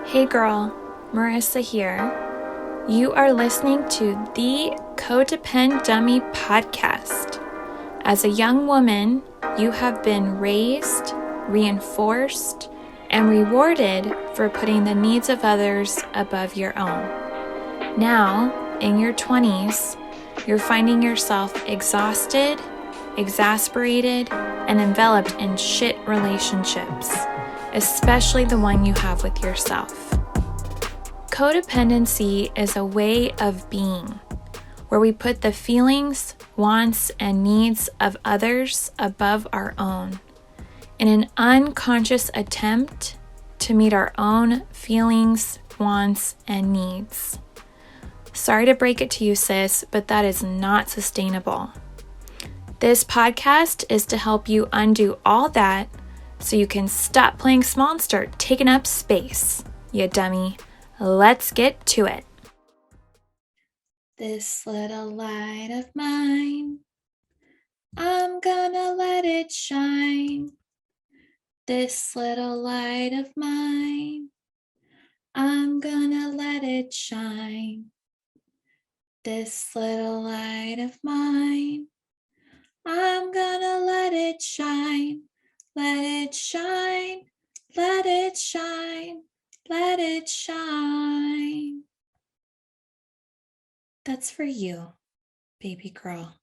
Hey girl, Marissa here. You are listening to the Codependummy podcast. As a young woman, you have been raised, reinforced, and rewarded for putting the needs of others above your own. Now, in your 20s, you're finding yourself exhausted, exasperated, and enveloped in shit relationships, especially the one you have with yourself. Codependency is a way of being where we put the feelings, wants, and needs of others above our own in an unconscious attempt to meet our own feelings, wants, and needs. Sorry to break it to you, sis, but that is not sustainable. This podcast is to help you undo all that so you can stop playing small and start taking up space, you dummy. Let's get to it. This little light of mine, I'm gonna let it shine. This little light of mine, I'm gonna let it shine. This little light of mine, I'm gonna let it shine. Let it shine, let it shine, let it shine. That's for you, baby girl.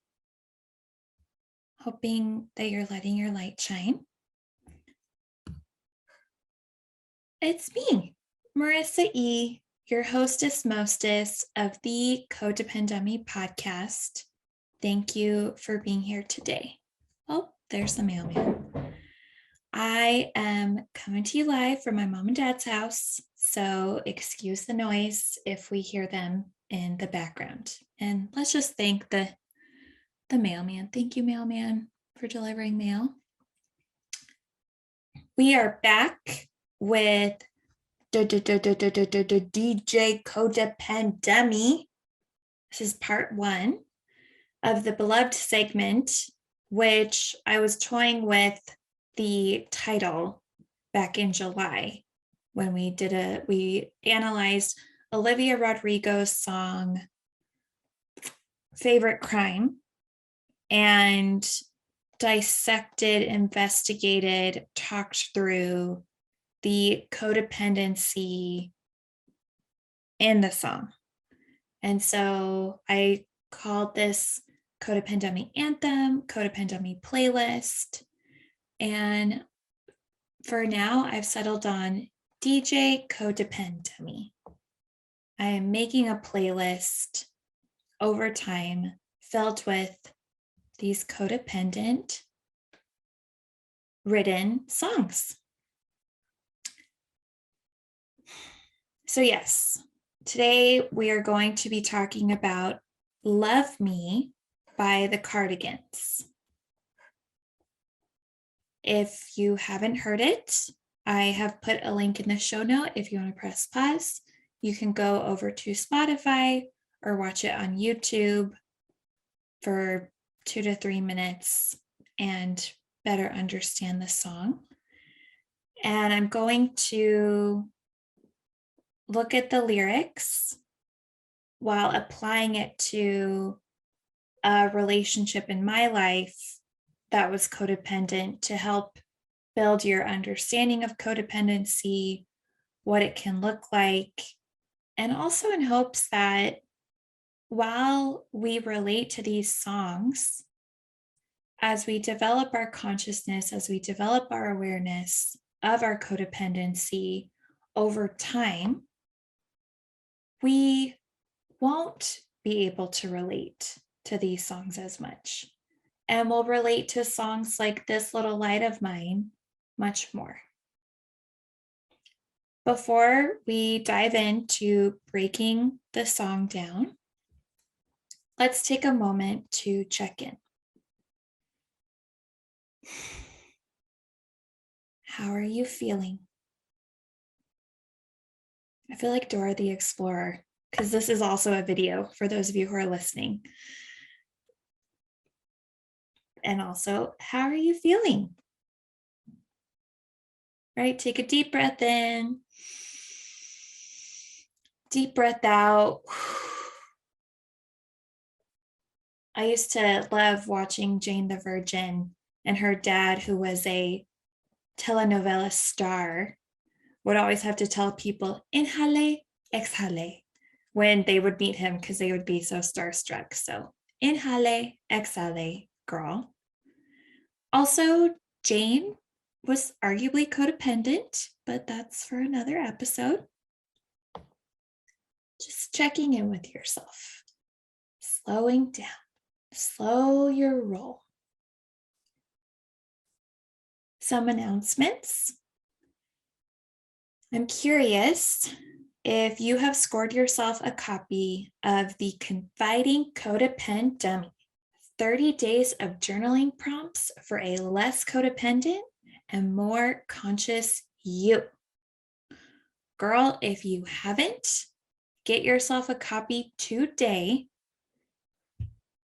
Hoping that you're letting your light shine. It's me, Marissa E., your hostess mostess of the Codependummy podcast. Thank you for being here today. Oh, there's the mailman. I am coming to you live from my mom and dad's house, so excuse the noise if we hear them in the background. And let's just thank the mailman. Thank you, mailman, for delivering mail. We are back with DJ CODEPENDUMMY. This is part 1 of the beloved segment, which I was toying with the title back in July when we analyzed Olivia Rodrigo's song Favorite Crime and dissected, investigated, talked through the codependency in the song. And so I called this Codependummy Anthem, Codependummy Playlist. And for now, I've settled on DJ CODEPENDUMMY. I am making a playlist over time filled with these codependent written songs. So yes, today we are going to be talking about Love Me by the Cardigans. If you haven't heard it, I have put a link in the show note. If you want to press pause, you can go over to Spotify or watch it on YouTube for 2 to 3 minutes and better understand the song. And I'm going to look at the lyrics while applying it to a relationship in my life that was codependent to help build your understanding of codependency, what it can look like, and also in hopes that while we relate to these songs, as we develop our consciousness, as we develop our awareness of our codependency over time, we won't be able to relate to these songs as much. And we'll relate to songs like This Little Light of Mine much more. Before we dive into breaking the song down, let's take a moment to check in. How are you feeling? I feel like Dora the Explorer, because this is also a video for those of you who are listening. And also, how are you feeling? Right? Take a deep breath in. Deep breath out. I used to love watching Jane the Virgin, and her dad, who was a telenovela star, would always have to tell people, inhale, exhale, when they would meet him because they would be so starstruck. So, inhale, exhale, girl. Also, Jane was arguably codependent, but that's for another episode. Just checking in with yourself, slowing down, slow your roll. Some announcements. I'm curious if you have scored yourself a copy of the Confiding Codependummy, 30 Days of Journaling Prompts for a Less Codependent and More Conscious You. Girl, if you haven't, get yourself a copy today.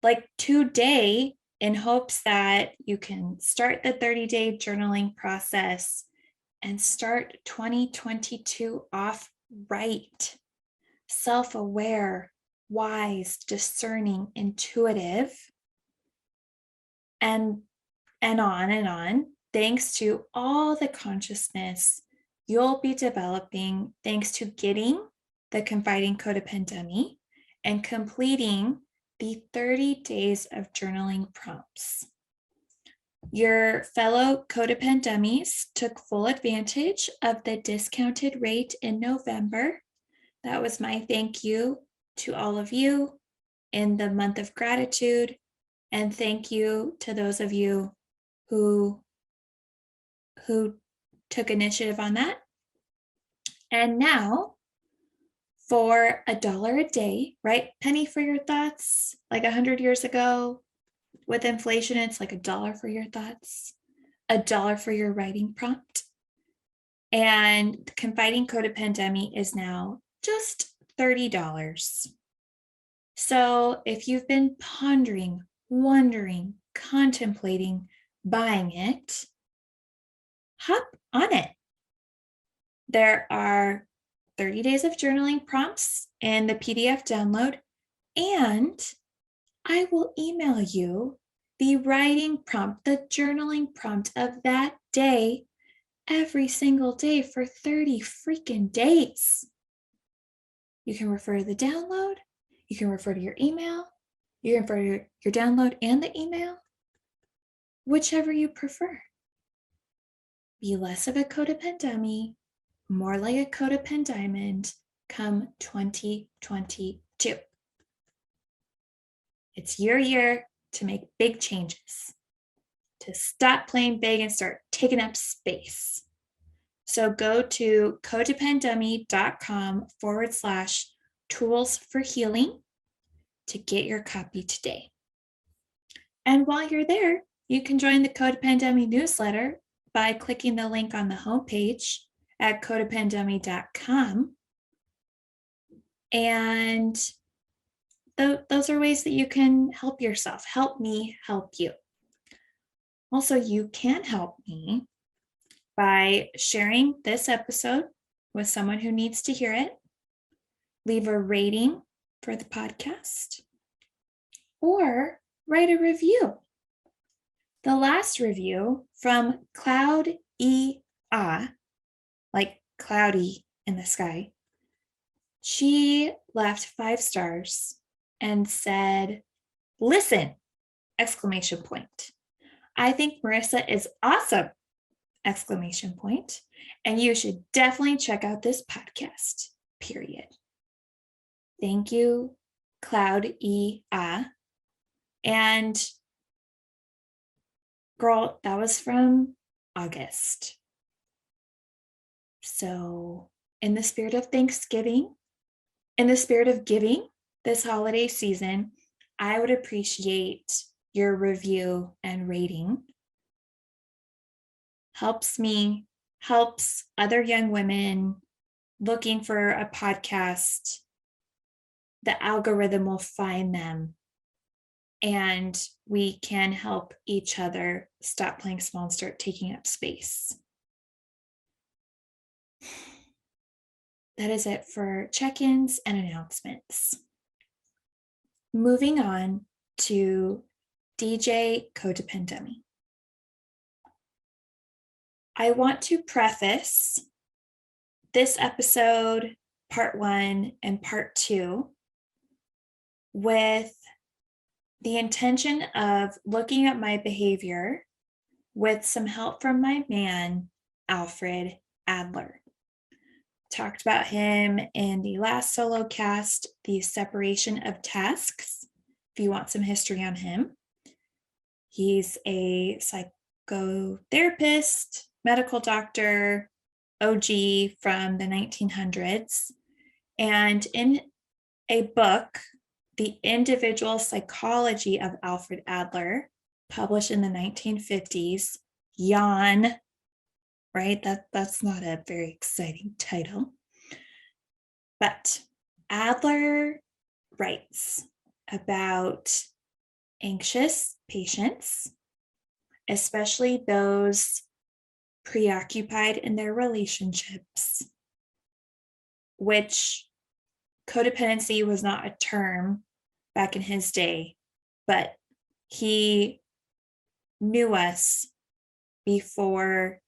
Like today, in hopes that you can start the 30-day journaling process and start 2022 off right. Self-aware, wise, discerning, intuitive, and on and on, thanks to all the consciousness you'll be developing thanks to getting the Confiding Codependummy and completing the 30 days of journaling prompts. Your fellow codependummies took full advantage of the discounted rate in November. That was my thank you to all of you in the month of gratitude. And thank you to those of you who took initiative on that. And now, for $1 a day, right? Penny for your thoughts, like 100 years ago. With inflation, it's like $1 for your thoughts, $1 for your writing prompt. And Confiding Codependummy is now just $30. So if you've been pondering, wondering, contemplating buying it, hop on it. There are 30 days of journaling prompts in the PDF download, and I will email you the writing prompt, the journaling prompt of that day, every single day for 30 freaking days. You can refer to the download, you can refer to your email, you can refer to your download and the email, whichever you prefer. Be less of a codependummy, more like a codependent diamond come 2022. It's your year to make big changes, to stop playing big and start taking up space. So go to codependummy.com/tools for healing to get your copy today. And while you're there, you can join the Codependummy newsletter by clicking the link on the homepage at codependummy.com. And those are ways that you can help yourself. Help me help you. Also, you can help me by sharing this episode with someone who needs to hear it. Leave a rating for the podcast or write a review. The last review from Cloud E-Ah, like cloudy in the sky, she left 5 stars and said, listen, exclamation point. I think Marissa is awesome, exclamation point. And you should definitely check out this podcast, period. Thank you, Cloud E-Ah. And girl, that was from August. So in the spirit of Thanksgiving, in the spirit of giving this holiday season, I would appreciate your review and rating. Helps me, helps other young women looking for a podcast. The algorithm will find them, and we can help each other stop playing small and start taking up space. that is it for check-ins and announcements. Moving on to DJ CODEPENDUMMY. I want to preface this episode, part 1 and part 2, with the intention of looking at my behavior with some help from my man, Alfred Adler. Talked about him in the last solo cast, The Separation of Tasks, if you want some history on him. He's a psychotherapist, medical doctor, OG from the 1900s. And in a book, The Individual Psychology of Alfred Adler, published in the 1950s, yawn, right? That's not a very exciting title. But Adler writes about anxious patients, especially those preoccupied in their relationships, which codependency was not a term back in his day, but he knew us before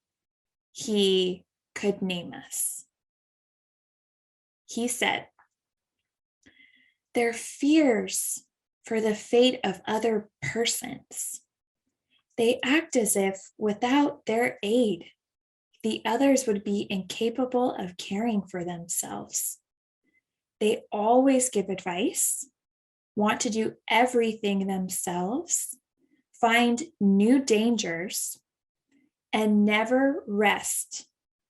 he could name us. He said, their fears for the fate of other persons. They act as if without their aid, the others would be incapable of caring for themselves. They always give advice, want to do everything themselves, find new dangers, and never rest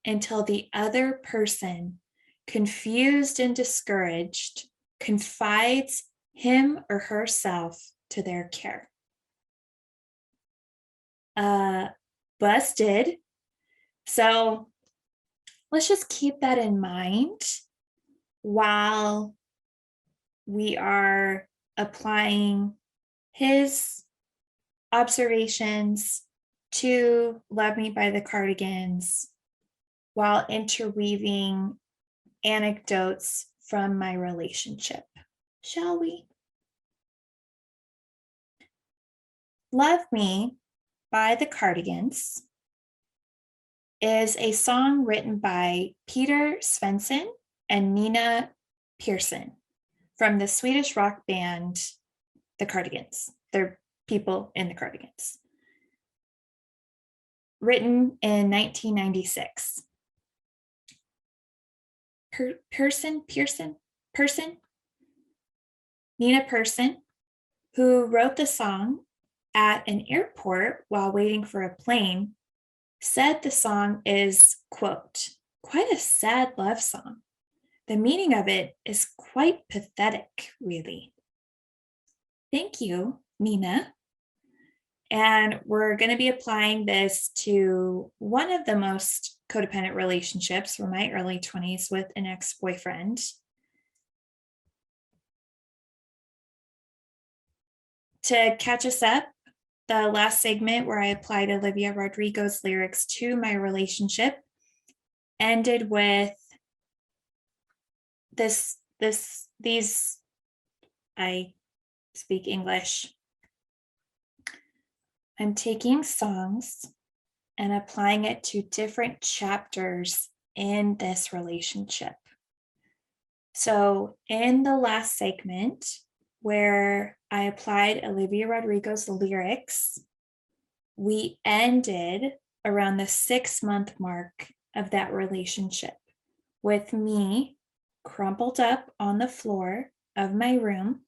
until the other person, confused and discouraged, confides him or herself to their care. Busted. So let's just keep that in mind while we are applying his observations to Love Me by the Cardigans while interweaving anecdotes from my relationship. Shall we? Love Me by the Cardigans is a song written by Peter Svensson and Nina Persson from the Swedish rock band The Cardigans. They're people in the Cardigans. Written in 1996. Nina Persson, who wrote the song at an airport while waiting for a plane, said the song is, quote, quite a sad love song. The meaning of it is quite pathetic, really. Thank you, Nina. And we're going to be applying this to one of the most codependent relationships from my early 20s with an ex-boyfriend. To catch us up, the last segment where I applied Olivia Rodrigo's lyrics to my relationship ended with these, I speak English. I'm taking songs and applying it to different chapters in this relationship. So in the last segment, where I applied Olivia Rodrigo's lyrics, we ended around the 6-month mark of that relationship with me crumpled up on the floor of my room,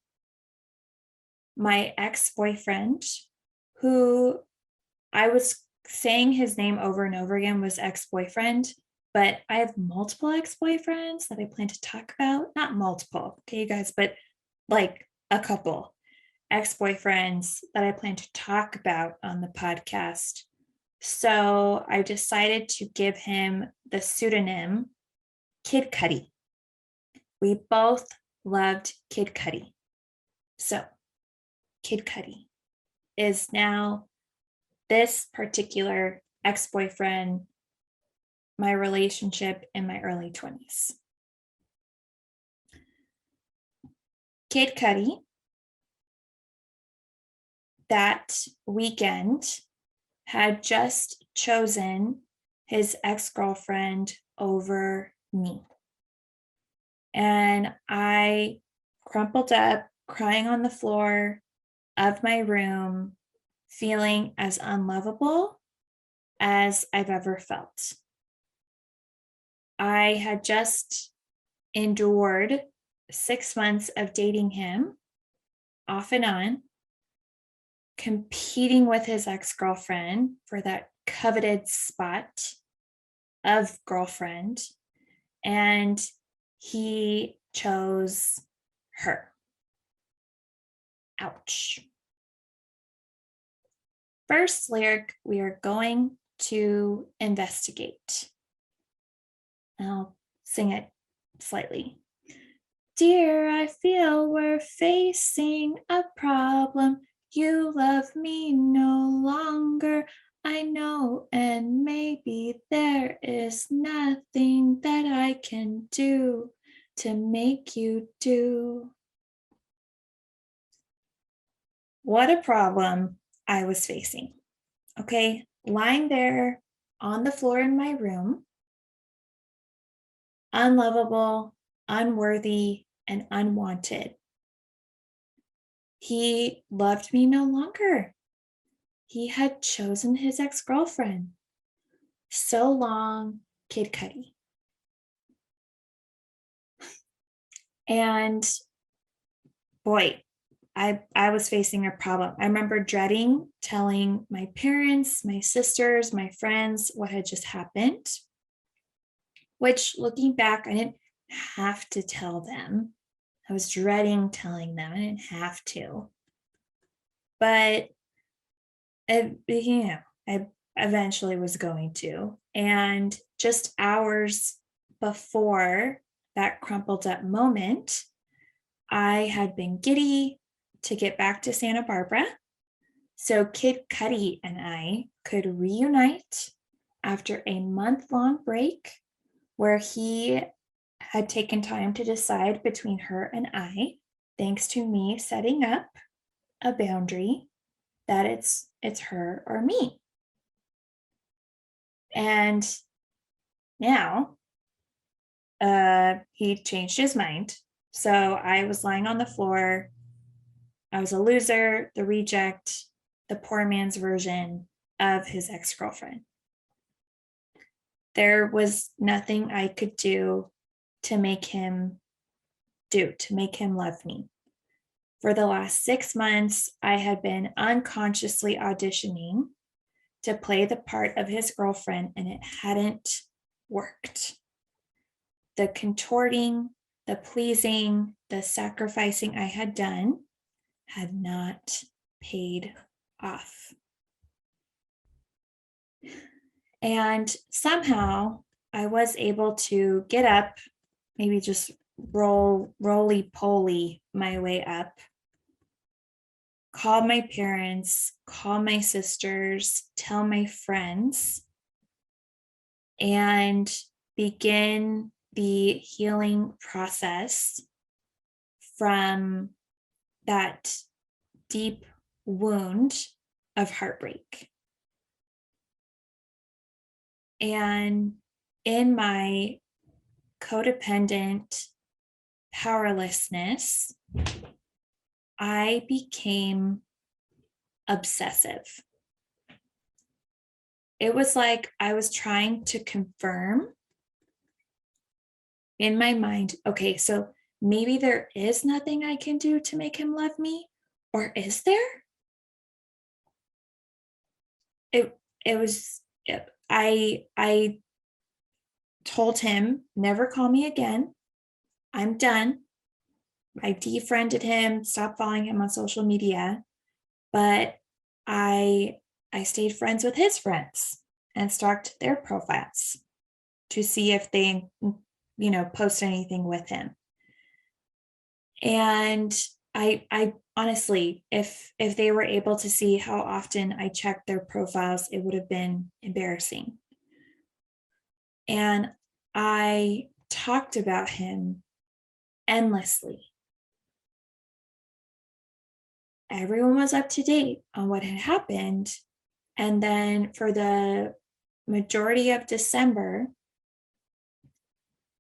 my ex-boyfriend, who I was saying his name over and over again was ex-boyfriend, but I have multiple ex-boyfriends that I plan to talk about. Not multiple, okay, you guys, but like a couple ex-boyfriends that I plan to talk about on the podcast. So I decided to give him the pseudonym Kid Cudi. We both loved Kid Cudi. So Kid Cudi is now this particular ex-boyfriend, my relationship in my early 20s. Kid Cudi that weekend had just chosen his ex-girlfriend over me. And I crumpled up, crying on the floor of my room, feeling as unlovable as I've ever felt. I had just endured 6 months of dating him off and on, competing with his ex-girlfriend for that coveted spot of girlfriend, and he chose her. Ouch. First lyric, we are going to investigate. I'll sing it slightly. Dear, I feel we're facing a problem. You love me no longer. I know, and maybe there is nothing that I can do to make you do. What a problem I was facing. Okay, lying there on the floor in my room, unlovable, unworthy, and unwanted. He loved me no longer. He had chosen his ex-girlfriend. So long, Kid Cudi. And boy, I was facing a problem. I remember dreading telling my parents, my sisters, my friends what had just happened, which looking back, I didn't have to tell them. I was dreading telling them. I didn't have to. But I eventually was going to. And just hours before that crumpled up moment, I had been giddy to get back to Santa Barbara. So Kid Cudi and I could reunite after a month-long break where he had taken time to decide between her and I, thanks to me setting up a boundary that it's her or me. And now he changed his mind. So I was lying on the floor. I was a loser, the reject, the poor man's version of his ex-girlfriend. There was nothing I could do to make him love me. For the last 6 months, I had been unconsciously auditioning to play the part of his girlfriend, and it hadn't worked. The contorting, the pleasing, the sacrificing I had done had not paid off. And somehow I was able to get up, maybe just roly-poly my way up, call my parents, call my sisters, tell my friends, and begin the healing process from that deep wound of heartbreak. And in my codependent powerlessness, I became obsessive. It was like I was trying to confirm in my mind, okay, so maybe there is nothing I can do to make him love me, or is there? I told him, never call me again. I'm done. I defriended him, stopped following him on social media, but I stayed friends with his friends and stalked their profiles to see if they, post anything with him. And I honestly, if they were able to see how often I checked their profiles, it would have been embarrassing. And I talked about him endlessly. everyone was up to date on what had happened. And then for the majority of December,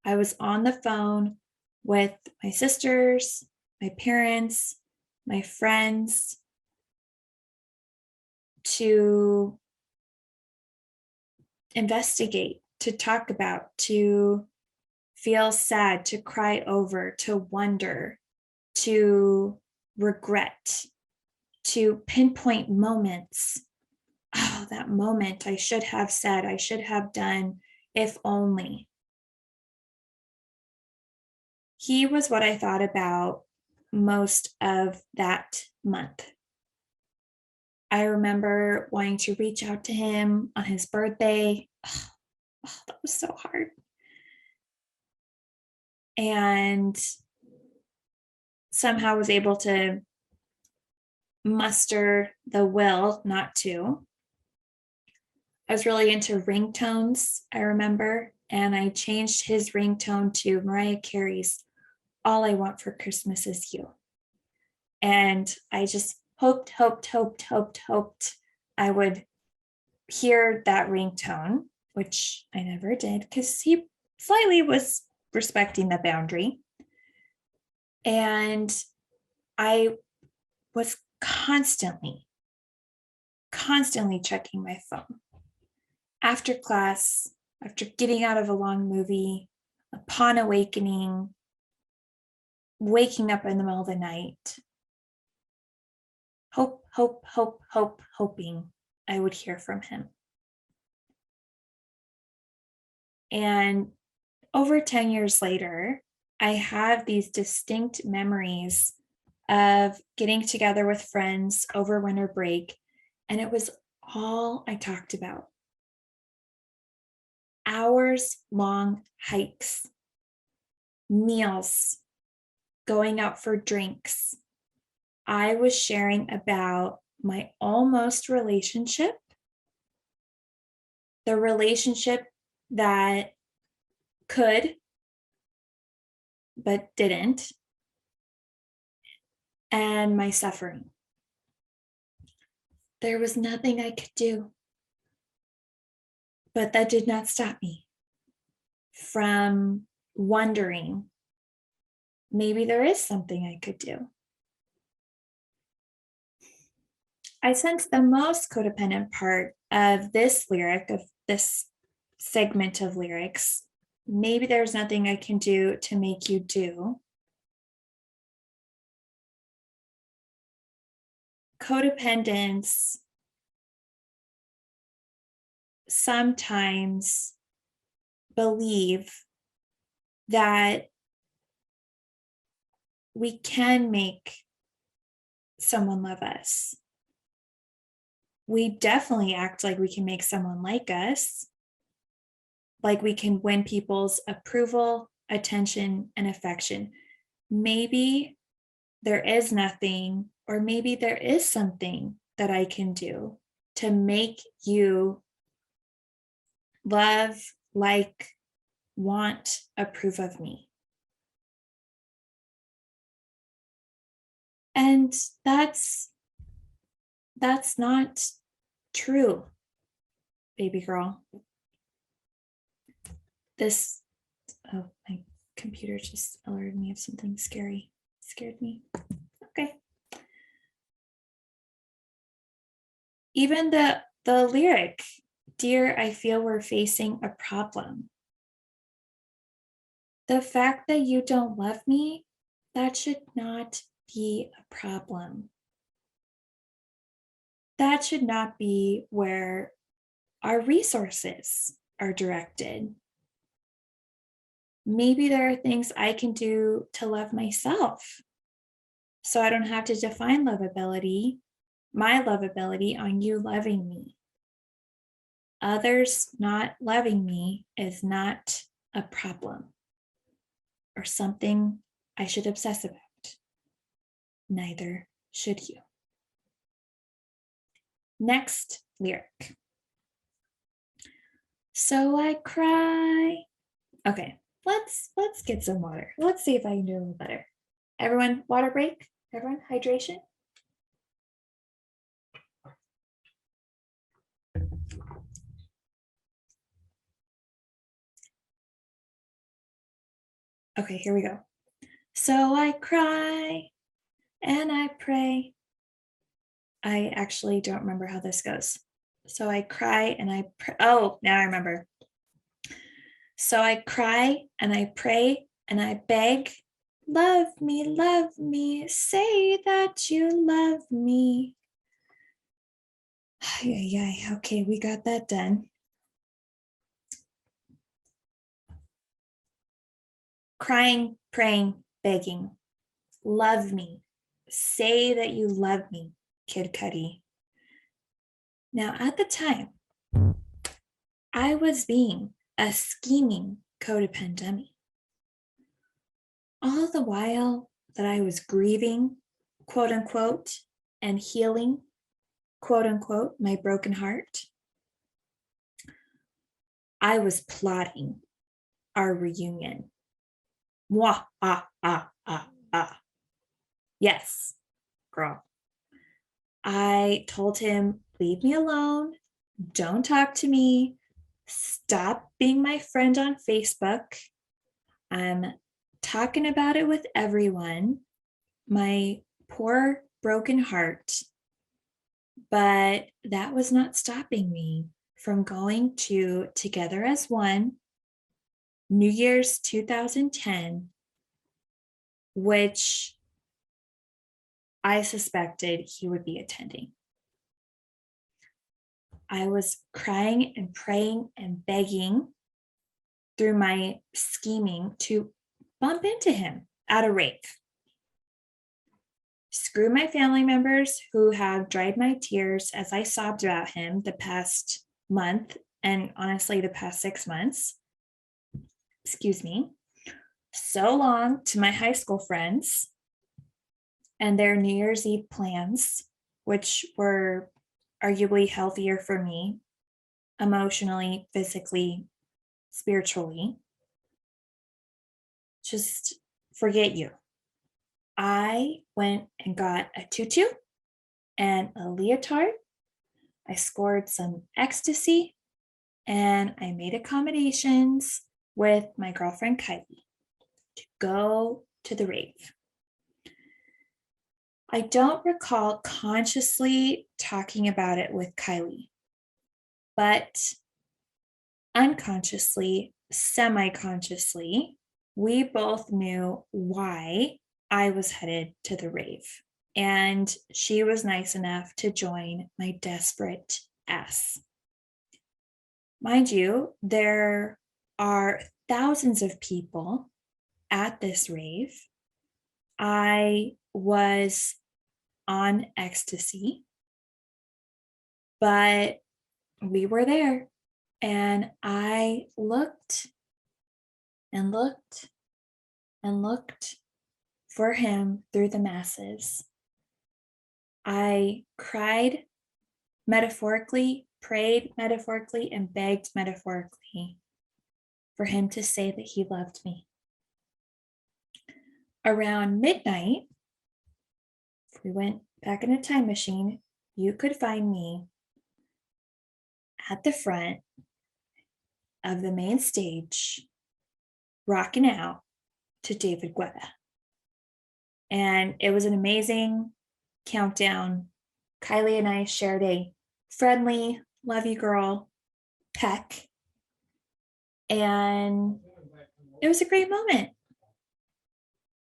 I was on the phone with my sisters, my parents, my friends to investigate, to talk about, to feel sad, to cry over, to wonder, to regret, to pinpoint moments. Oh, that moment I should have said, I should have done, if only. He was what I thought about most of that month. I remember wanting to reach out to him on his birthday. Oh, that was so hard. And somehow was able to muster the will not to. I was really into ringtones, I remember, and I changed his ringtone to Mariah Carey's All I Want for Christmas Is You. And I just hoped I would hear that ringtone, which I never did because he slightly was respecting the boundary. And I was constantly checking my phone. After class, after getting out of a long movie, upon awakening, waking up in the middle of the night, hoping I would hear from him. And over 10 years later, I have these distinct memories of getting together with friends over winter break, and it was all I talked about. Hours long hikes, meals, going out for drinks. I was sharing about my almost relationship, the relationship that could but didn't, and my suffering. There was nothing I could do, but that did not stop me from wondering, maybe there is something I could do. I sense the most codependent part of this lyric, of this segment of lyrics, maybe there's nothing I can do to make you do. Codependents sometimes believe that we can make someone love us. We definitely act like we can make someone like us, like we can win people's approval, attention, and affection. Maybe there is nothing, or maybe there is something that I can do to make you love, like, want, approve of me. And that's not true, baby girl. This, oh, my computer just alerted me of something scary. It scared me. Okay. Even the lyric, dear, I feel we're facing a problem. The fact that you don't love me, that should not be a problem. That should not be where our resources are directed. Maybe there are things I can do to love myself, so I don't have to define lovability, my lovability, on you loving me. Others not loving me is not a problem or something I should obsess about. Neither should you. Next lyric. So I cry. Okay, let's get some water. Let's see if I can do a little better. Everyone, water break. Everyone, hydration. Okay, here we go. So I cry and I pray. I actually don't remember how this goes. So I cry and I pray. Oh, now I remember. So I cry and I pray and I beg, love me, say that you love me. Okay, we got that done. Crying, praying, begging, love me, say that you love me, Kid Cudi. Now, at the time, I was being a scheming codependent dummy. All the while that I was grieving, quote unquote, and healing, quote unquote, my broken heart, I was plotting our reunion. Mwah, ah. Yes, girl. I told him, leave me alone. Don't talk to me. Stop being my friend on Facebook. I'm talking about it with everyone. My poor broken heart. But that was not stopping me from going to Together as One, New Year's 2010, which I suspected he would be attending. I was crying and praying and begging through my scheming to bump into him at a rave. Screw my family members who have dried my tears as I sobbed about him the past month and honestly the past 6 months. Excuse me. So long to my high school friends and their New Year's Eve plans, which were arguably healthier for me emotionally, physically, spiritually. Just forget you. I went and got a tutu and a leotard. I scored some ecstasy and I made accommodations with my girlfriend Kylie to go to the rave. I don't recall consciously talking about it with Kylie, but unconsciously, semi-consciously, we both knew why I was headed to the rave. And she was nice enough to join my desperate ass. Mind you, there are thousands of people at this rave. I was on ecstasy, but we were there. And I looked and looked and looked for him through the masses. I cried metaphorically, prayed metaphorically, and begged metaphorically for him to say that he loved me. Around midnight, if we went back in a time machine, you could find me at the front of the main stage, rocking out to David Guetta. And it was an amazing countdown. Kylie and I shared a friendly, love you girl peck. And it was a great moment.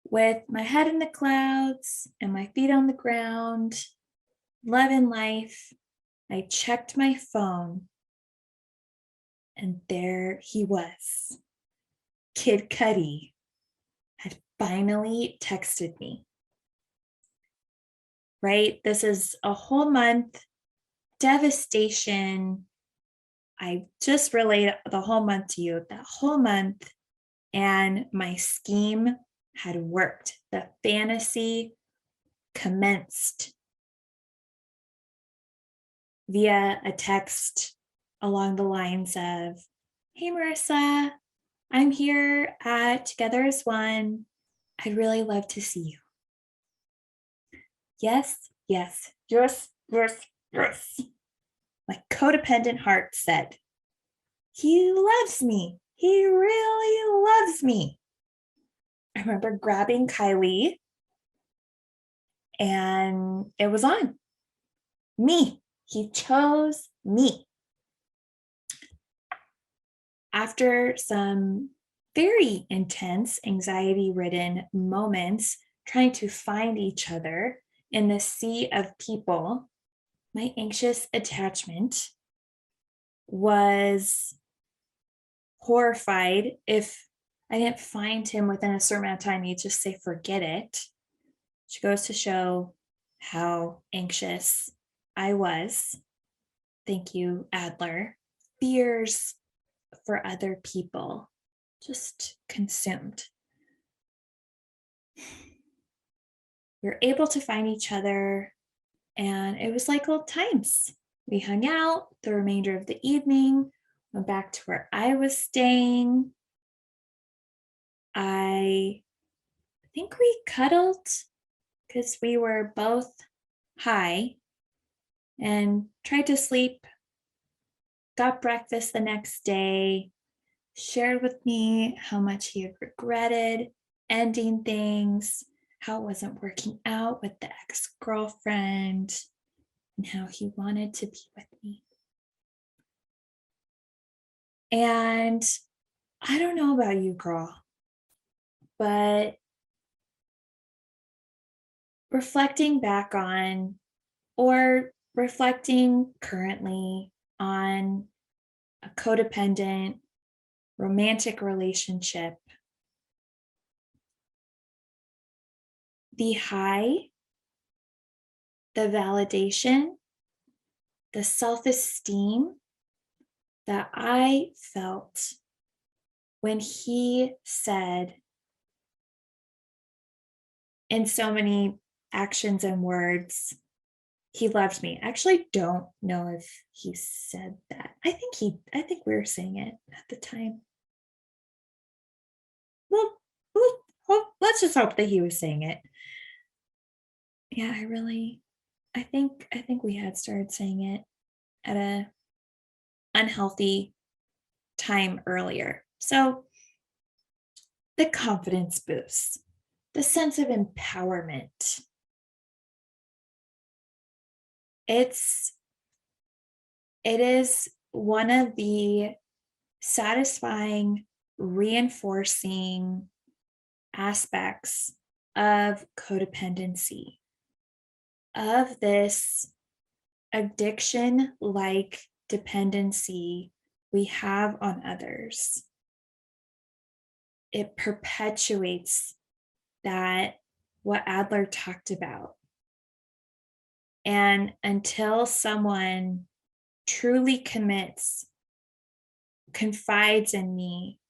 With my head in the clouds and my feet on the ground, loving life, I checked my phone and there he was. Kid Cudi had finally texted me. Right? This is a whole month devastation. I just relayed the whole month to you, that whole month, and my scheme had worked. The fantasy commenced via a text along the lines of, hey, Marissa, I'm here at Together as One. I'd really love to see you. Yes. My codependent heart said, he loves me. He really loves me. remember grabbing Kylie and it was on. Me. He chose me. After some very intense, anxiety-ridden moments trying to find each other in the sea of people, my anxious attachment was horrified if I didn't find him within a certain amount of time. He'd just say, forget it. Which goes to show how anxious I was. Thank you, Adler. Fears for other people, just consumed. We were able to find each other, and it was like old times. We hung out the remainder of the evening, went back to where I was staying. I think we cuddled because we were both high and tried to sleep, got breakfast the next day, shared with me how much he had regretted ending things, how it wasn't working out with the ex-girlfriend, and how he wanted to be with me. And I don't know about you, girl, but reflecting back on, or reflecting currently on a codependent romantic relationship, the high, the validation, the self-esteem that I felt when he said in so many actions and words, he loved me. I actually don't know if he said that. I think we were saying it at the time. Well, let's just hope that he was saying it. Yeah, I think we had started saying it at a unhealthy time earlier. So the confidence boost, the sense of empowerment. It is one of the satisfying, reinforcing aspects of codependency, of this addiction-like dependency we have on others. It perpetuates that, what Adler talked about. And until someone truly commits, confides in me,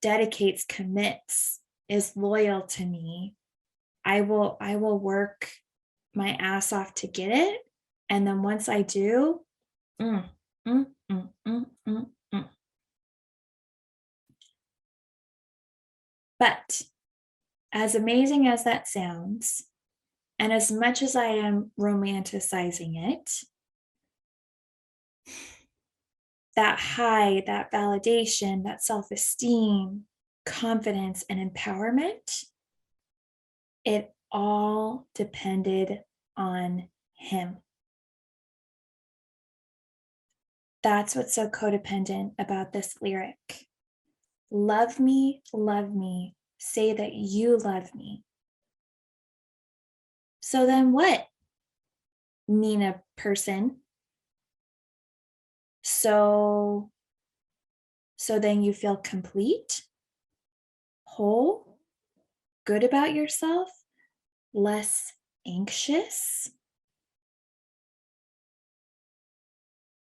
dedicates, commits, is loyal to me, I will work my ass off to get it. And then once I do, mm, mm, mm, mm, mm, mm. But as amazing as that sounds, and as much as I am romanticizing it, that high, that validation, that self-esteem, confidence, and empowerment, it all depended on him. That's what's so codependent about this lyric. Love me, say that you love me. So then what, Nina person? So then you feel complete, whole, good about yourself, less anxious?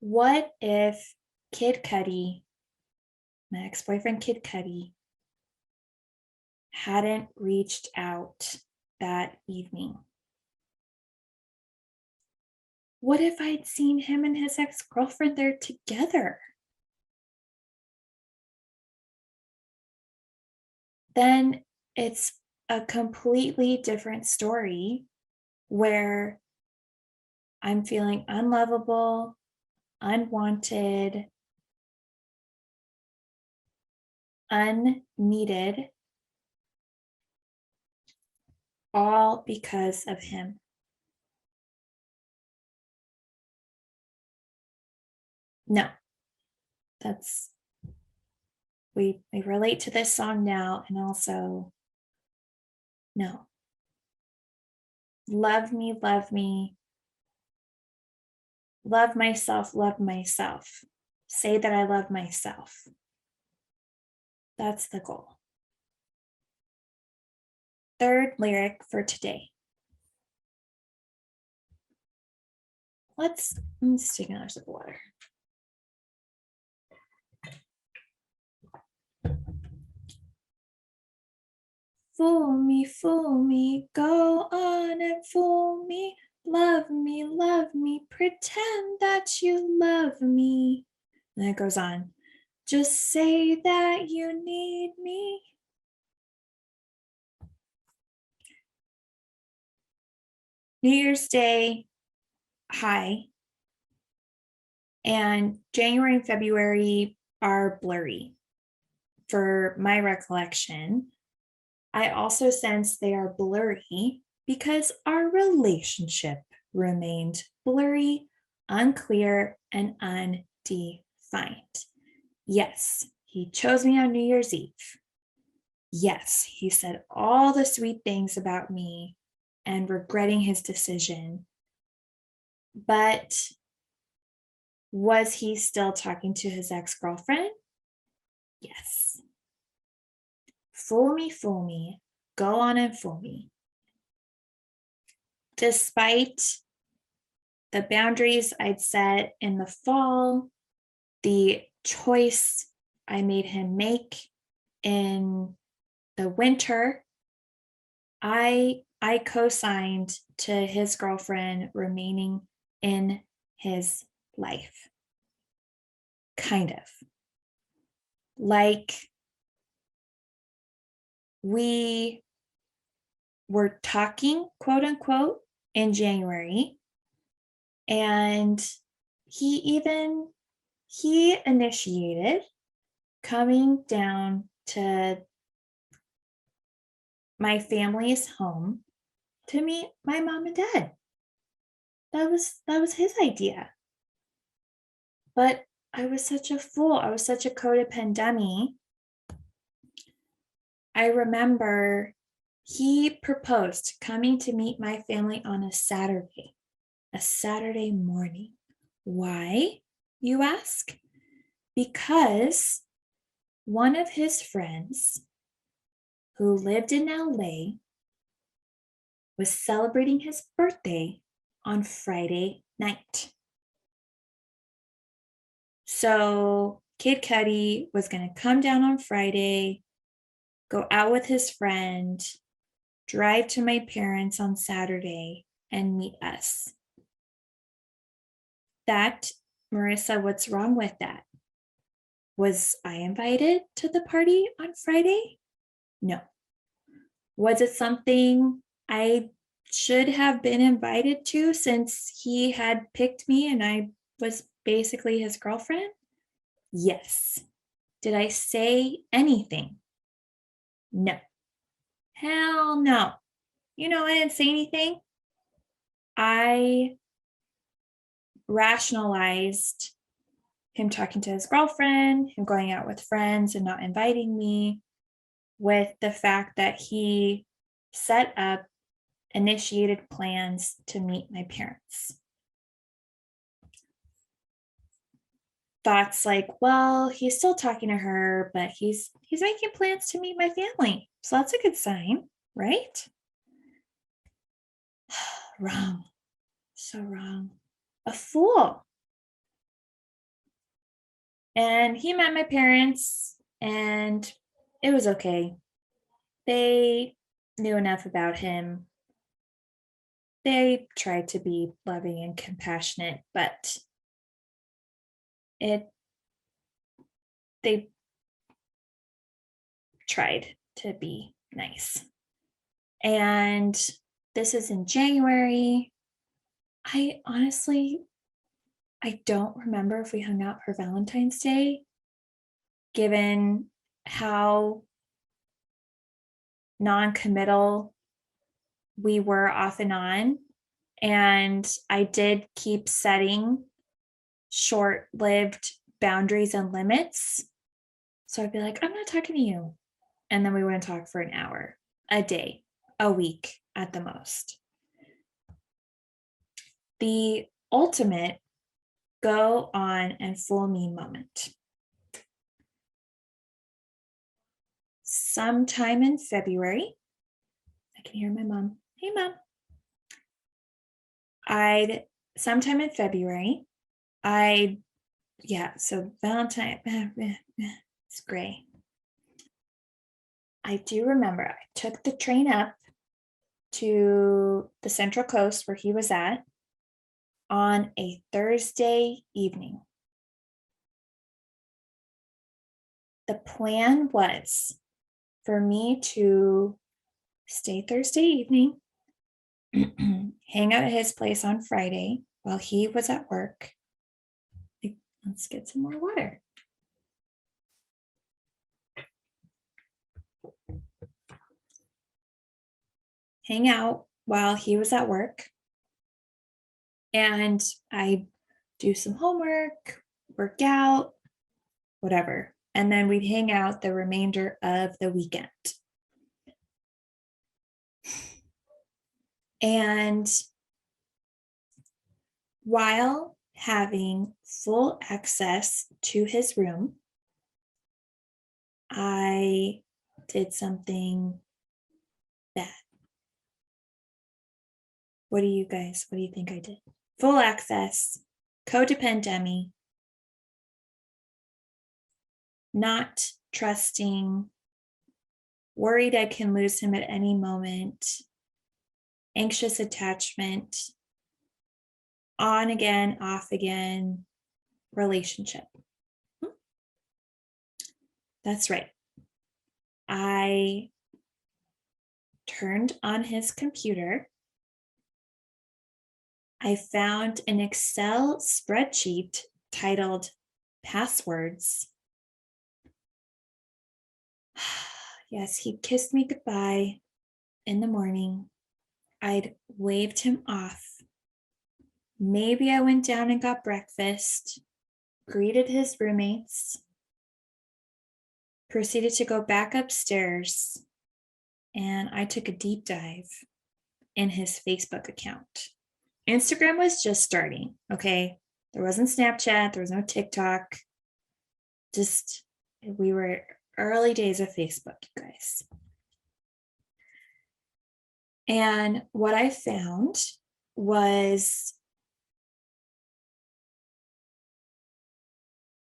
What if Kid Cudi, my ex-boyfriend Kid Cudi, hadn't reached out that evening? What if I'd seen him and his ex-girlfriend there together? Then it's a completely different story where I'm feeling unlovable, unwanted, unneeded, all because of him. No, that's, we relate to this song now, and also, no. Love me, love me. Love myself, love myself. Say that I love myself. That's the goal. Third lyric for today. Let's take another sip of water. Fool me, go on and fool me. Love me, pretend that you love me. And it goes on. Just say that you need me. New Year's Day high, and January and February are blurry for my recollection. I also sense they are blurry because our relationship remained blurry, unclear, and undefined. Yes, he chose me on New Year's Eve. Yes, he said all the sweet things about me and regretting his decision. But was he still talking to his ex-girlfriend? Yes. Fool me, go on and fool me. Despite the boundaries I'd set in the fall, the choice I made him make in the winter, I co-signed to his girlfriend remaining in his life. Kind of. Like, we were talking, quote unquote, in January, and he initiated coming down to my family's home to meet my mom and dad. That was his idea. But I was such a fool. I was such a codependent dummy. I remember he proposed coming to meet my family on a Saturday morning. Why, you ask? Because one of his friends who lived in LA was celebrating his birthday on Friday night. So Kid Cudi was going to come down on Friday, go out with his friend, drive to my parents on Saturday, and meet us. That, Marissa, what's wrong with that? Was I invited to the party on Friday? No. Was it something I should have been invited to since he had picked me and I was basically his girlfriend? Yes. Did I say anything? No. Hell no. You know, I didn't say anything. I rationalized him talking to his girlfriend, him going out with friends and not inviting me, with the fact that he set up, initiated plans to meet my parents. Thoughts like, well, he's still talking to her, but he's making plans to meet my family. So that's a good sign, right? Wrong. So wrong. A fool. And he met my parents and it was okay. They knew enough about him. They tried to be loving and compassionate, but they tried to be nice. And this is in January. I don't remember if we hung out for Valentine's Day, given how non-committal we were off and on, and I did keep setting short-lived boundaries and limits. So I'd be like, I'm not talking to you. And then we wouldn't talk for an hour, a day, a week at the most. The ultimate go on and fool me moment. Sometime in February, I can hear my mom. Hey, Mom. Sometime in February, so Valentine, it's gray. I do remember I took the train up to the Central Coast where he was at on a Thursday evening. The plan was for me to stay Thursday evening, hang out at his place on Friday while he was at work. Let's get some more water. Hang out while he was at work. And I do some homework, work out, whatever. And then we'd hang out the remainder of the weekend. And while having full access to his room, I did something bad. What do you think I did? Full access, codependummy, not trusting, worried I can lose him at any moment, anxious attachment, on again, off again relationship. That's right. I turned on his computer. I found an Excel spreadsheet titled Passwords. Yes, he kissed me goodbye in the morning. I'd waved him off. Maybe I went down and got breakfast, greeted his roommates, proceeded to go back upstairs, and I took a deep dive in his Facebook account. Instagram was just starting, okay? There wasn't Snapchat, there was no TikTok. We were early days of Facebook, you guys. And what I found was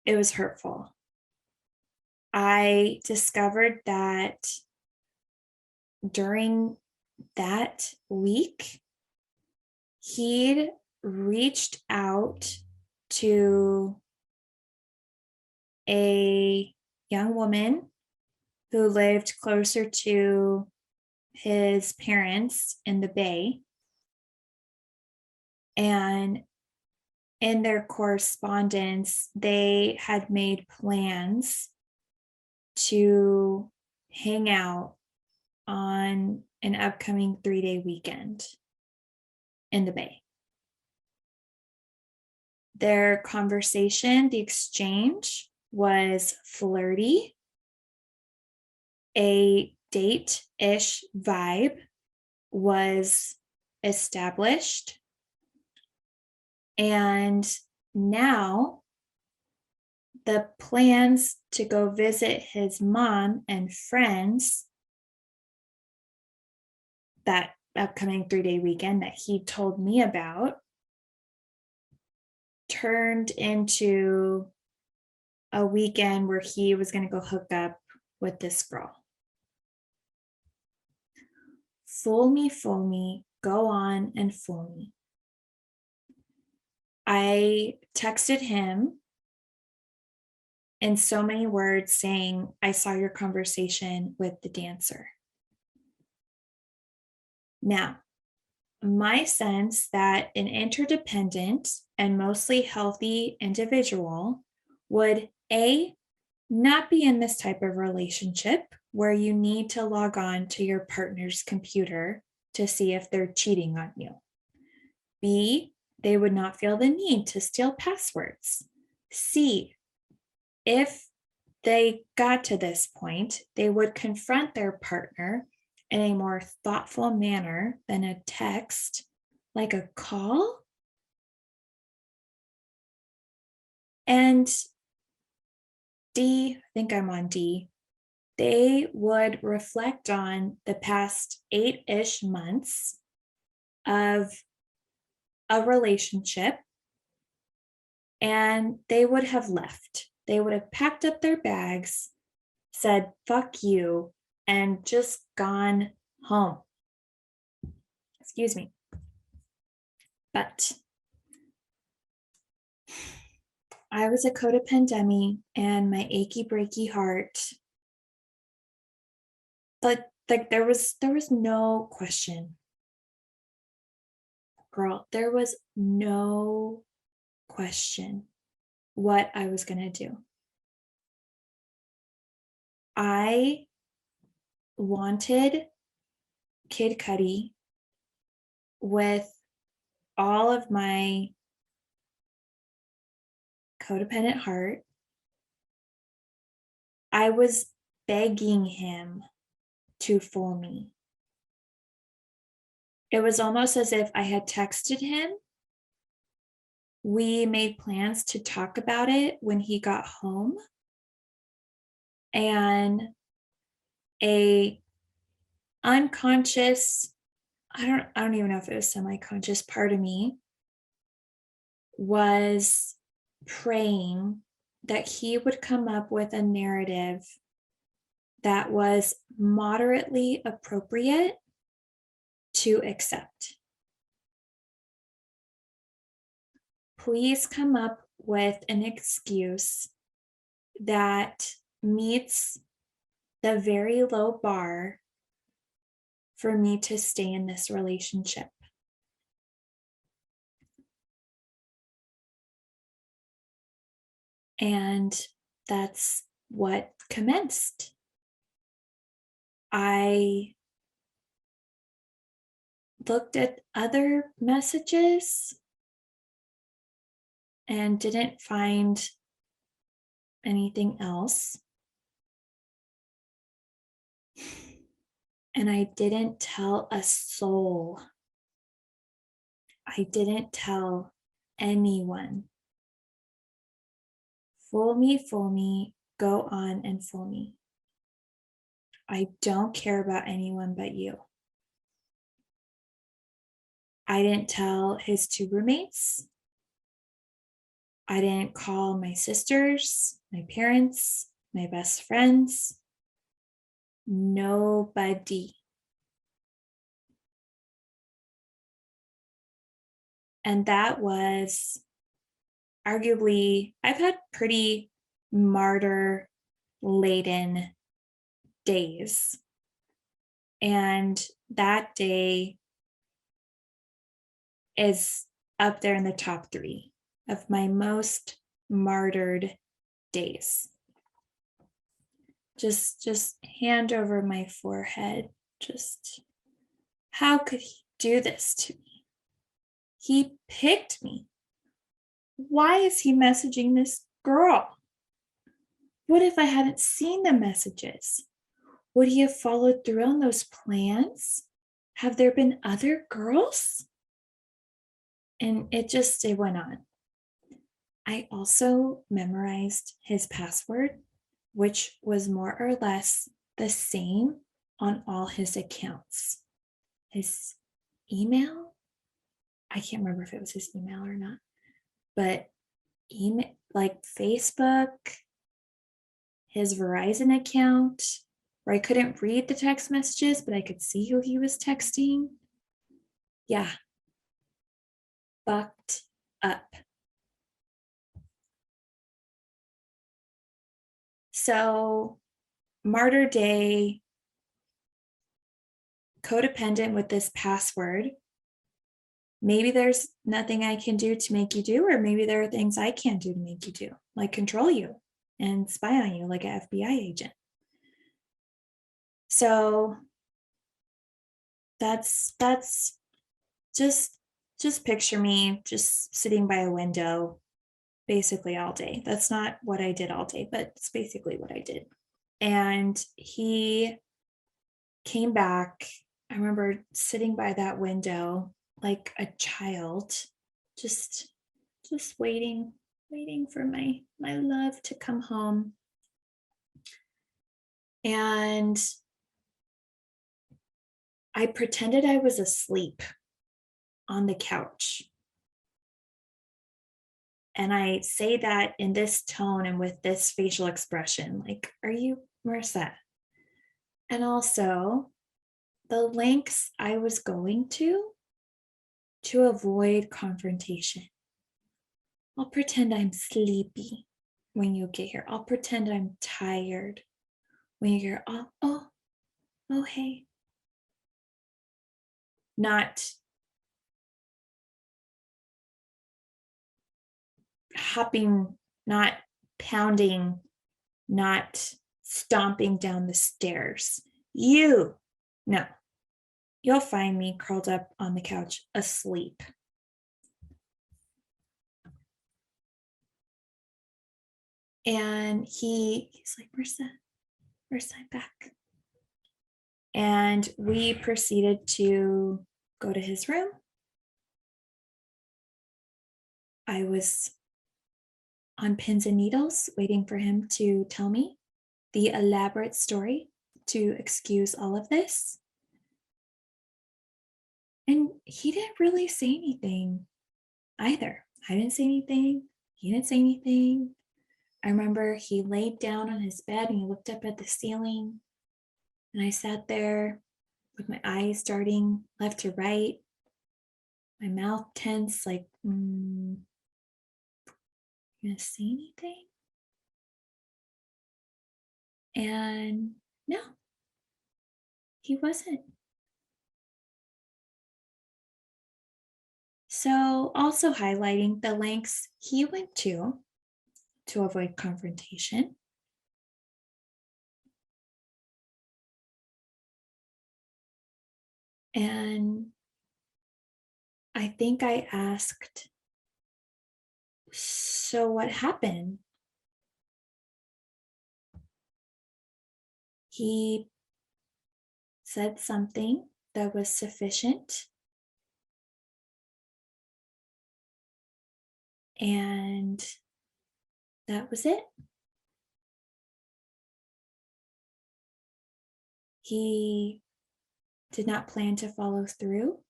it was hurtful. I discovered that during that week, he'd reached out to a young woman who lived closer to his parents in the Bay. And in their correspondence, they had made plans to hang out on an upcoming 3-day weekend in the Bay. Their conversation, the exchange, was flirty. A date-ish vibe was established. And now the plans to go visit his mom and friends that upcoming 3-day weekend that he told me about turned into a weekend where he was going to go hook up with this girl. Fool me, go on and fool me. I texted him in so many words saying, I saw your conversation with the dancer. Now, my sense that an interdependent and mostly healthy individual would A, not be in this type of relationship where you need to log on to your partner's computer to see if they're cheating on you. B, they would not feel the need to steal passwords. C, if they got to this point, they would confront their partner in a more thoughtful manner than a text, like a call. And D, I think I'm on D, they would reflect on the past 8-ish months of a relationship, and they would have left. They would have packed up their bags, said, fuck you, and just gone home. Excuse me. But I was a codependummy, and my achy breaky heart, but like there was no question. Girl, there was no question what I was going to do. I wanted Kid Cudi with all of my codependent heart. I was begging him to fool me. It was almost as if I had texted him. We made plans to talk about it when he got home. And a unconscious, I don't even know if it was semi-conscious part of me was praying that he would come up with a narrative that was moderately appropriate to accept. Please come up with an excuse that meets the very low bar for me to stay in this relationship. And that's what commenced. I looked at other messages and didn't find anything else. And I didn't tell a soul. I didn't tell anyone. Fool me, go on and fool me. I don't care about anyone but you. I didn't tell his 2 roommates. I didn't call my sisters, my parents, my best friends. Nobody. And that was arguably, I've had pretty martyr-laden days. And that day is up there in the top 3 of my most martyred days. Just hand over my forehead. Just, how could he do this to me? He picked me. Why is he messaging this girl? What if I hadn't seen the messages? Would he have followed through on those plans? Have there been other girls? And it went on. I also memorized his password, which was more or less the same on all his accounts. His email, I can't remember if it was his email or not, but email, like Facebook, his Verizon account, where I couldn't read the text messages, but I could see who he was texting. Yeah. Fucked up. So, martyr day, codependent with this password. Maybe there's nothing I can do to make you do, or maybe there are things I can do to make you do, like control you and spy on you like an FBI agent. So that's just picture me just sitting by a window basically all day. That's not what I did all day, but it's basically what I did. And he came back. I remember sitting by that window like a child, just waiting for my love to come home. And I pretended I was asleep on the couch. And I say that in this tone and with this facial expression, like, are you Marissa? And also the lengths I was going to avoid confrontation. I'll pretend I'm sleepy when you get here. I'll pretend I'm tired when you get here. Oh, hey. Not hopping, not pounding, not stomping down the stairs. No, you'll find me curled up on the couch asleep. And he's like, Marissa, I'm back. And we proceeded to go to his room. I was on pins and needles waiting for him to tell me the elaborate story to excuse all of this. And he didn't really say anything either. I didn't say anything. He didn't say anything. I remember he laid down on his bed and he looked up at the ceiling. And I sat there with my eyes darting left to right, my mouth tense, like, you gonna say anything? And no, he wasn't. So, also highlighting the lengths he went to avoid confrontation. And I think I asked, so what happened? He said something that was sufficient. And that was it. He did not plan to follow through.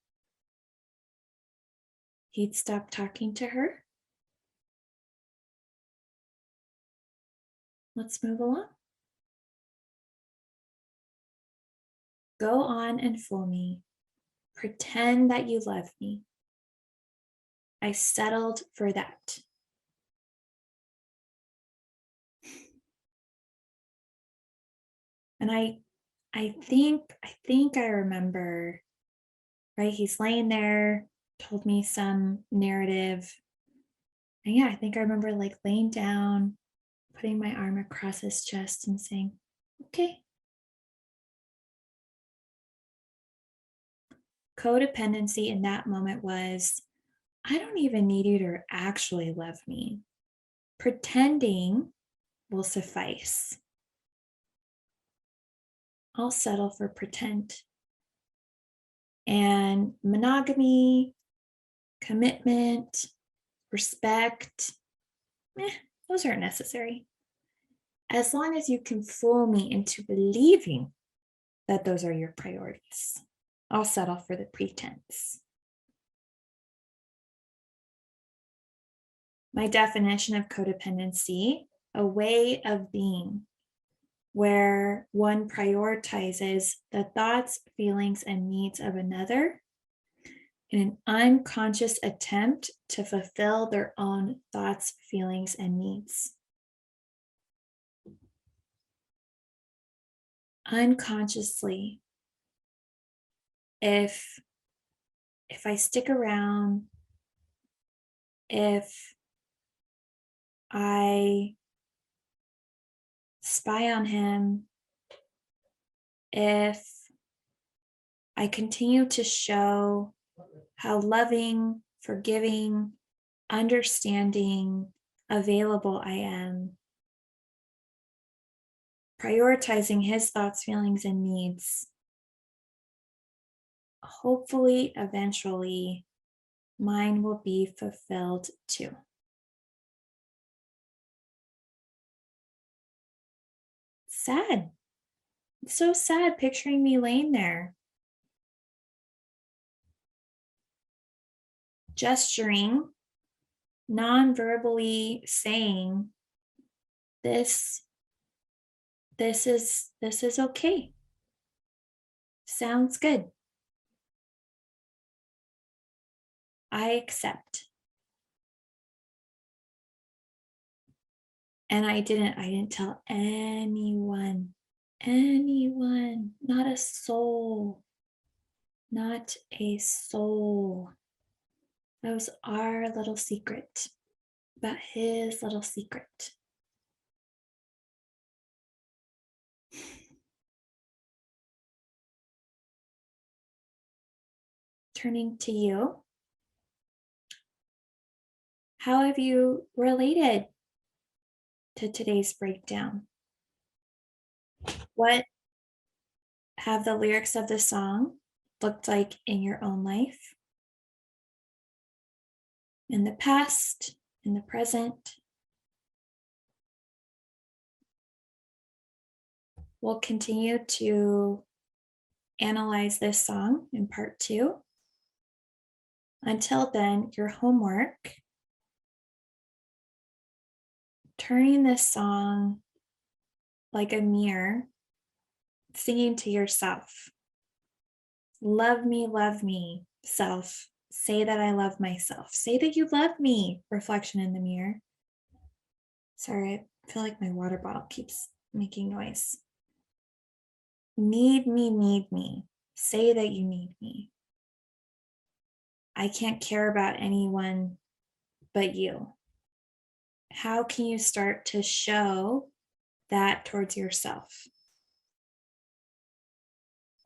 He'd stopped talking to her. Let's move along. Go on and fool me. Pretend that you love me. I settled for that. And I think I remember, right? He's laying there, told me some narrative. And yeah, I think I remember like laying down, putting my arm across his chest and saying, okay. Codependency in that moment was, I don't even need you to actually love me. Pretending will suffice. I'll settle for pretend. And monogamy, commitment, respect, those aren't necessary. As long as you can fool me into believing that those are your priorities, I'll settle for the pretense. My definition of codependency, a way of being where one prioritizes the thoughts, feelings, and needs of another in an unconscious attempt to fulfill their own thoughts, feelings, and needs. Unconsciously, if I stick around, if I spy on him, if I continue to show how loving, forgiving, understanding, available I am, prioritizing his thoughts, feelings, and needs. Hopefully, eventually, mine will be fulfilled too. Sad. It's so sad picturing me laying there, gesturing, non-verbally saying, this is okay. Sounds good. I accept. And I didn't tell anyone, not a soul, not a soul. That was our little secret, about his little secret. Turning to you, how have you related to today's breakdown? What have the lyrics of the song looked like in your own life? In the past, in the present? We'll continue to analyze this song in part 2. Until then, your homework, turning this song like a mirror, singing to yourself. Love me, self. Say that I love myself. Say that you love me, reflection in the mirror. Sorry, I feel like my water bottle keeps making noise. Need me. Say that you need me. I can't care about anyone but you. How can you start to show that towards yourself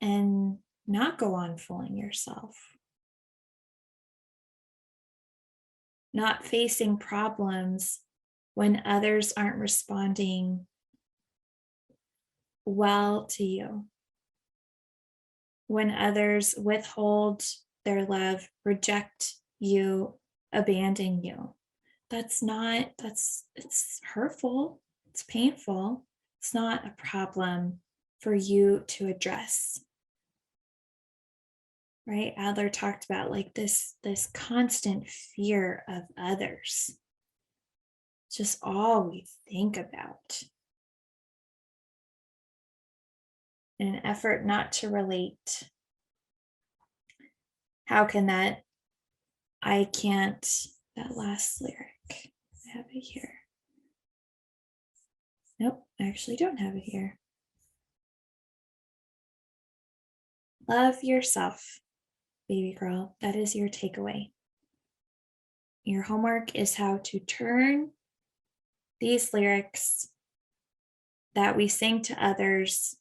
and not go on fooling yourself? Not facing problems when others aren't responding well to you. When others withhold their love, reject you, abandon you. It's hurtful, it's painful. It's not a problem for you to address. Right? Adler talked about like this constant fear of others. It's just all we think about. In an effort not to relate. How can that, that last lyric, I have it here. Nope, I actually don't have it here. Love yourself, baby girl. That is your takeaway. Your homework is how to turn these lyrics that we sing to others,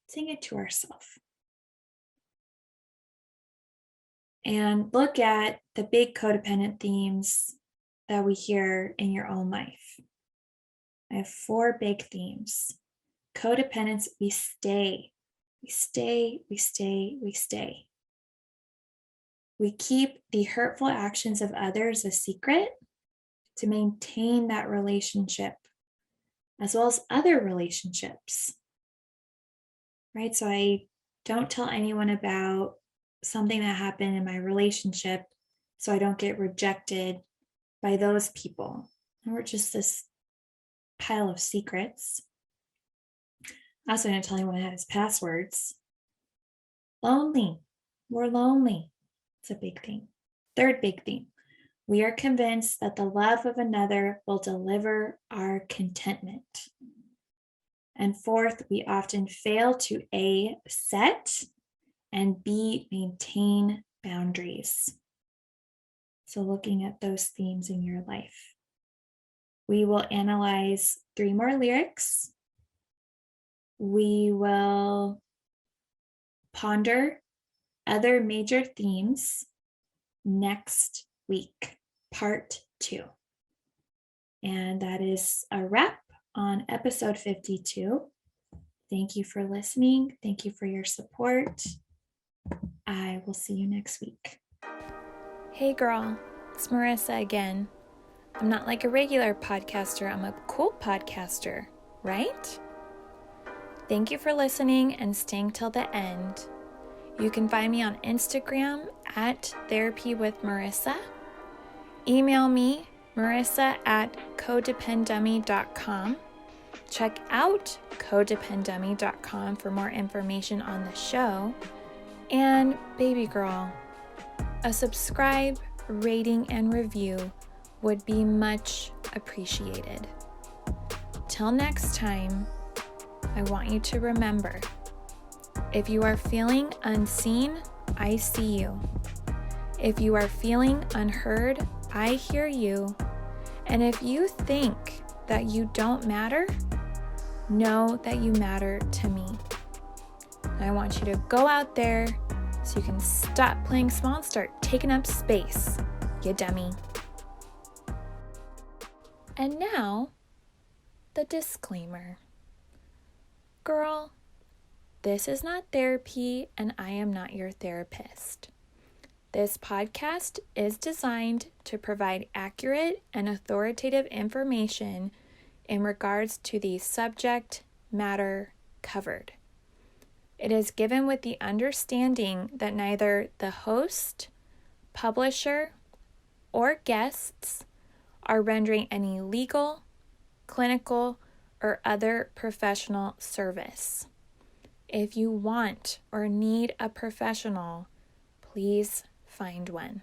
sing it to ourselves. And look at the big codependent themes that we hear in your own life. I have 4 big themes. Codependence, we stay. We keep the hurtful actions of others a secret to maintain that relationship, as well as other relationships, right? So I don't tell anyone about something that happened in my relationship so I don't get rejected by those people. And we're just this pile of secrets. I also didn't tell anyone I had his passwords. Lonely. We're lonely. It's a big thing. 3rd big theme. We are convinced that the love of another will deliver our contentment. And 4th, we often fail to A, set, and B, maintain boundaries. So looking at those themes in your life. We will analyze 3 more lyrics. We will ponder other major themes next week, part 2. And that is a wrap on episode 52. Thank you for listening. Thank you for your support. I will see you next week. Hey girl, it's Marissa again. I'm not like a regular podcaster, I'm a cool podcaster, right? Thank you for listening and staying till the end. You can find me on Instagram at Therapy with Marissa. Email me, marissa@codependummy.com. Check out codependummy.com for more information on the show. And baby girl, a subscribe, rating, and review would be much appreciated. Till next time, I want you to remember, if you are feeling unseen, I see you. If you are feeling unheard, I hear you. And if you think that you don't matter, know that you matter to me. I want you to go out there so you can stop playing small and start taking up space, you dummy. And now, the disclaimer. Girl, this is not therapy and I am not your therapist. This podcast is designed to provide accurate and authoritative information in regards to the subject matter covered. It is given with the understanding that neither the host, publisher, or guests are rendering any legal, clinical, or other professional service. If you want or need a professional, please find one.